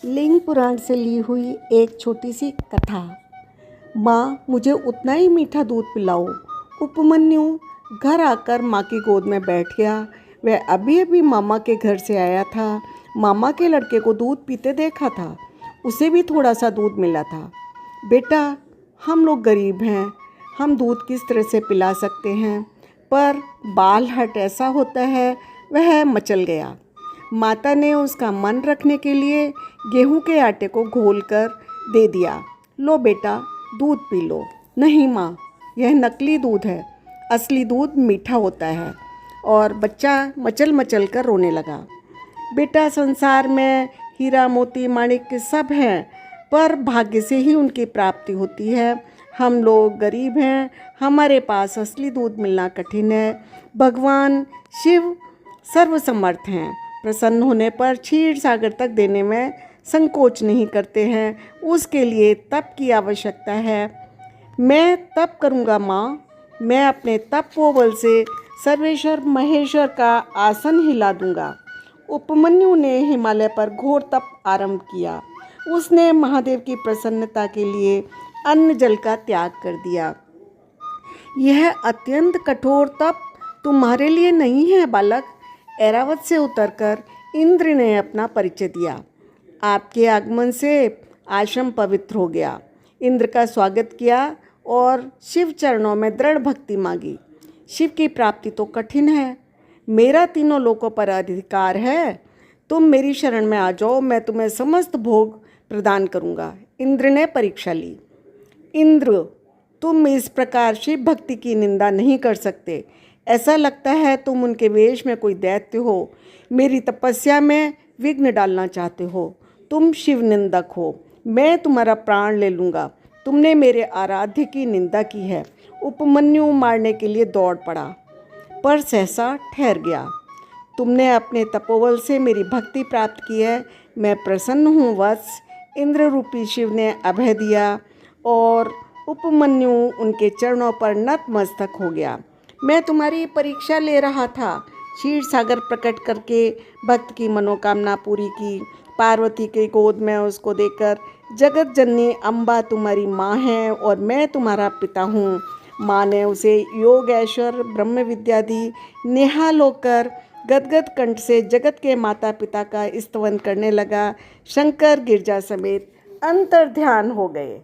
लिंग पुराण से ली हुई एक छोटी सी कथा। माँ, मुझे उतना ही मीठा दूध पिलाओ। उपमन्यु घर आकर माँ की गोद में बैठ गया। वह अभी अभी मामा के घर से आया था। मामा के लड़के को दूध पीते देखा था। उसे भी थोड़ा सा दूध मिला था। बेटा, हम लोग गरीब हैं, हम दूध किस तरह से पिला सकते हैं, पर बाल हट ऐसा होता है। वह मचल गया। माता ने उसका मन रखने के लिए गेहूं के आटे को घोलकर दे दिया। लो बेटा, दूध पी लो। नहीं माँ, यह नकली दूध है, असली दूध मीठा होता है। और बच्चा मचल मचल कर रोने लगा। बेटा, संसार में हीरा मोती माणिक सब हैं, पर भाग्य से ही उनकी प्राप्ति होती है। हम लोग गरीब हैं, हमारे पास असली दूध मिलना कठिन है। भगवान शिव सर्वसमर्थ हैं, प्रसन्न होने पर क्षीर सागर तक देने में संकोच नहीं करते हैं। उसके लिए तप की आवश्यकता है। मैं तप करूँगा माँ, मैं अपने तपोबल से सर्वेश्वर महेश्वर का आसन हिला दूँगा। उपमन्यु ने हिमालय पर घोर तप आरंभ किया। उसने महादेव की प्रसन्नता के लिए अन्न जल का त्याग कर दिया। यह अत्यंत कठोर तप तुम्हारे लिए नहीं है बालक। ऐरावत से उतरकर इंद्र ने अपना परिचय दिया। आपके आगमन से आश्रम पवित्र हो गया। इंद्र का स्वागत किया और शिव चरणों में दृढ़ भक्ति मांगी। शिव की प्राप्ति तो कठिन है, मेरा तीनों लोकों पर अधिकार है। तुम मेरी शरण में आ जाओ, मैं तुम्हें समस्त भोग प्रदान करूंगा। इंद्र ने परीक्षा ली। इंद्र, तुम इस प्रकार शिव भक्ति की निंदा नहीं कर सकते। ऐसा लगता है तुम उनके वेश में कोई दैत्य हो, मेरी तपस्या में विघ्न डालना चाहते हो। तुम शिव निंदक हो, मैं तुम्हारा प्राण ले लूँगा। तुमने मेरे आराध्य की निंदा की है। उपमन्यु मारने के लिए दौड़ पड़ा, पर सहसा ठहर गया। तुमने अपने तपोबल से मेरी भक्ति प्राप्त की है, मैं प्रसन्न हूँ वत्स। इंद्र रूपी शिव ने अभय दिया और उपमन्यु उनके चरणों पर नतमस्तक हो गया। मैं तुम्हारी परीक्षा ले रहा था। क्षीर सागर प्रकट करके भक्त की मनोकामना पूरी की। पार्वती के गोद में उसको देकर, जगत जननी अम्बा तुम्हारी माँ है और मैं तुम्हारा पिता हूँ। माँ ने उसे योग ऐश्वर्य ब्रह्म विद्या दी। निहाल होकर गदगद कंठ से जगत के माता पिता का स्तवन करने लगा। शंकर गिरजा समेत अंतर ध्यान हो गए।